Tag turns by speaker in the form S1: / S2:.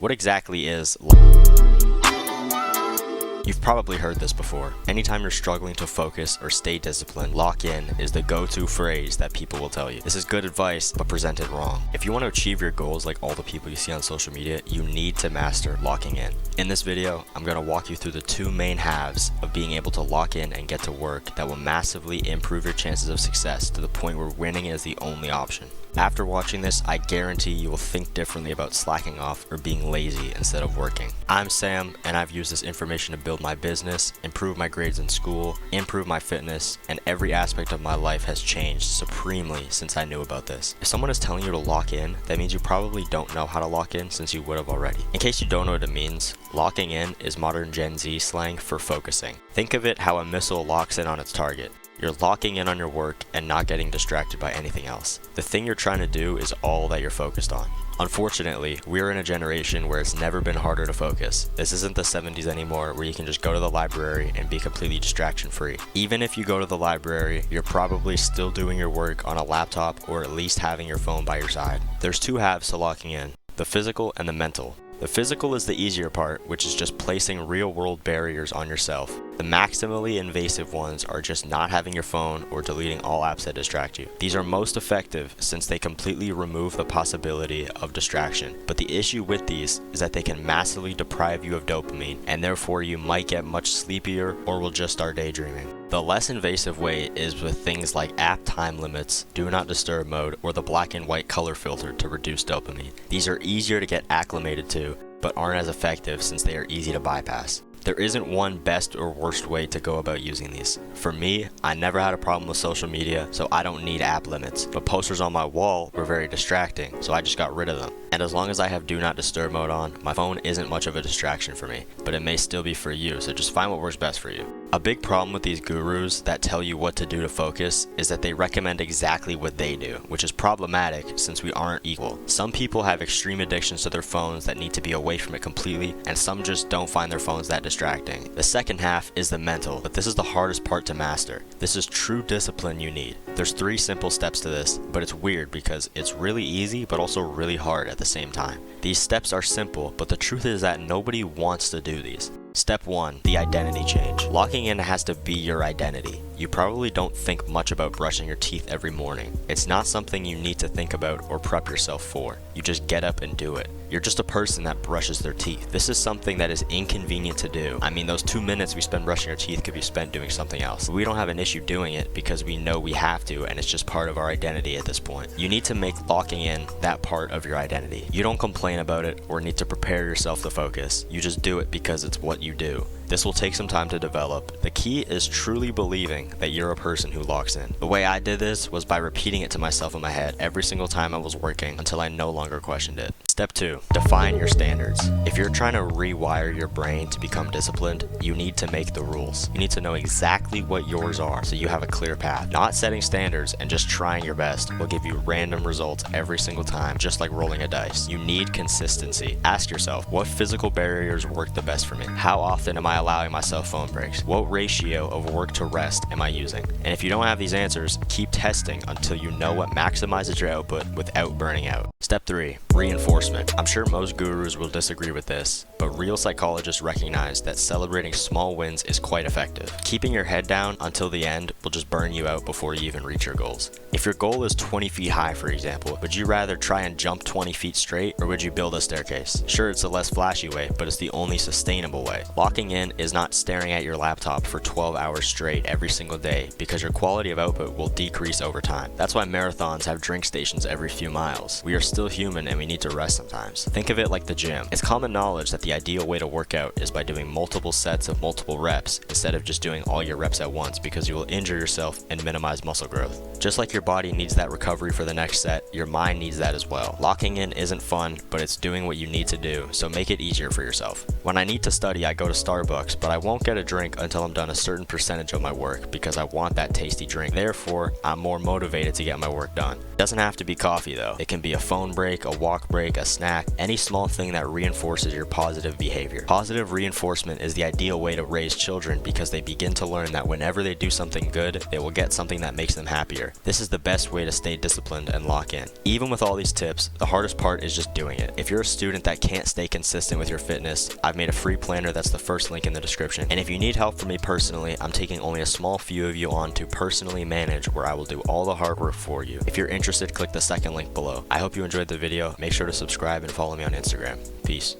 S1: What exactly is You've probably heard this before. Anytime you're struggling to focus or stay disciplined, lock in is the go-to phrase that people will tell you. This is good advice, but presented wrong. If you want to achieve your goals like all the people you see on social media, you need to master locking in. In this video, I'm going to walk you through the two main halves of being able to lock in and get to work that will massively improve your chances of success to the point where winning is the only option. After watching this, I guarantee you will think differently about slacking off or being lazy instead of working. I'm Sam, and I've used this information to build my business, improve my grades in school, improve my fitness, and every aspect of my life has changed supremely since I knew about this. If someone is telling you to lock in, that means you probably don't know how to lock in since you would have already. In case you don't know what it means, locking in is modern Gen Z slang for focusing. Think of it how a missile locks in on its target. You're locking in on your work and not getting distracted by anything else. The thing you're trying to do is all that you're focused on. Unfortunately, we're in a generation where it's never been harder to focus. This isn't the 70s anymore where you can just go to the library and be completely distraction free. Even if you go to the library, you're probably still doing your work on a laptop or at least having your phone by your side. There's two halves to locking in, the physical and the mental. The physical is the easier part, which is just placing real-world barriers on yourself. The maximally invasive ones are just not having your phone or deleting all apps that distract you. These are most effective since they completely remove the possibility of distraction. But the issue with these is that they can massively deprive you of dopamine, and therefore you might get much sleepier or will just start daydreaming. The less invasive way is with things like app time limits, do not disturb mode, or the black and white color filter to reduce dopamine. These are easier to get acclimated to, but aren't as effective since they are easy to bypass. There isn't one best or worst way to go about using these. For me, I never had a problem with social media, so I don't need app limits, but posters on my wall were very distracting, so I just got rid of them. And as long as I have do not disturb mode on, my phone isn't much of a distraction for me, but it may still be for you, so just find what works best for you. A big problem with these gurus that tell you what to do to focus is that they recommend exactly what they do, which is problematic since we aren't equal. Some people have extreme addictions to their phones that need to be away from it completely, and some just don't find their phones that distracting. The second half is the mental, but this is the hardest part to master. This is true discipline you need. There's 3 simple steps to this, but it's weird because it's really easy but also really hard at the same time. These steps are simple, but the truth is that nobody wants to do these. Step 1, the identity change. Locking in has to be your identity. You probably don't think much about brushing your teeth every morning. It's not something you need to think about or prep yourself for. You just get up and do it. You're just a person that brushes their teeth. This is something that is inconvenient to do. I mean, those 2 minutes we spend brushing our teeth could be spent doing something else. We don't have an issue doing it because we know we have to, and it's just part of our identity at this point. You need to make locking in that part of your identity. You don't complain about it or need to prepare yourself to focus. You just do it because it's what you do. This will take some time to develop. The key is truly believing that you're a person who locks in. The way I did this was by repeating it to myself in my head every single time I was working until I no longer questioned it. Step 2, define your standards. If you're trying to rewire your brain to become disciplined, you need to make the rules. You need to know exactly what yours are so you have a clear path. Not setting standards and just trying your best will give you random results every single time, just like rolling a dice. You need consistency. Ask yourself, what physical barriers work the best for me? How often am I allowing myself phone breaks? What ratio of work to rest am I using? And if you don't have these answers, keep testing until you know what maximizes your output without burning out. Step 3, reinforcement. I'm sure most gurus will disagree with this, but real psychologists recognize that celebrating small wins is quite effective. Keeping your head down until the end will just burn you out before you even reach your goals. If your goal is 20 feet high, for example, would you rather try and jump 20 feet straight, or would you build a staircase? Sure, it's a less flashy way, but it's the only sustainable way. Locking in is not staring at your laptop for 12 hours straight every single day, because your quality of output will decrease over time. That's why marathons have drink stations every few miles. We are still human and we need to rest sometimes. Think of it like the gym. It's common knowledge that the ideal way to work out is by doing multiple sets of multiple reps instead of just doing all your reps at once, because you will injure yourself and minimize muscle growth. Just like your body needs that recovery for the next set, your mind needs that as well. Locking in isn't fun, but it's doing what you need to do, so make it easier for yourself. When I need to study, I go to Starbucks, but I won't get a drink until I'm done a certain percentage of my work because I want that tasty drink. Therefore, I'm more motivated to get my work done. It doesn't have to be coffee though. It can be a phone break, a walk break, a snack, any small thing that reinforces your positive behavior. Positive reinforcement is the ideal way to raise children because they begin to learn that whenever they do something good, they will get something that makes them happier. This is the best way to stay disciplined and lock in. Even with all these tips, the hardest part is just doing it. If you're a student that can't stay consistent with your fitness, I've made a free planner that's the first link in the description. And if you need help from me personally, I'm taking only a small few of you on to personally manage, where I will do all the hard work for you. If you're interested, click the second link below. I hope you enjoyed the video. Make sure to subscribe and follow me on Instagram. Peace.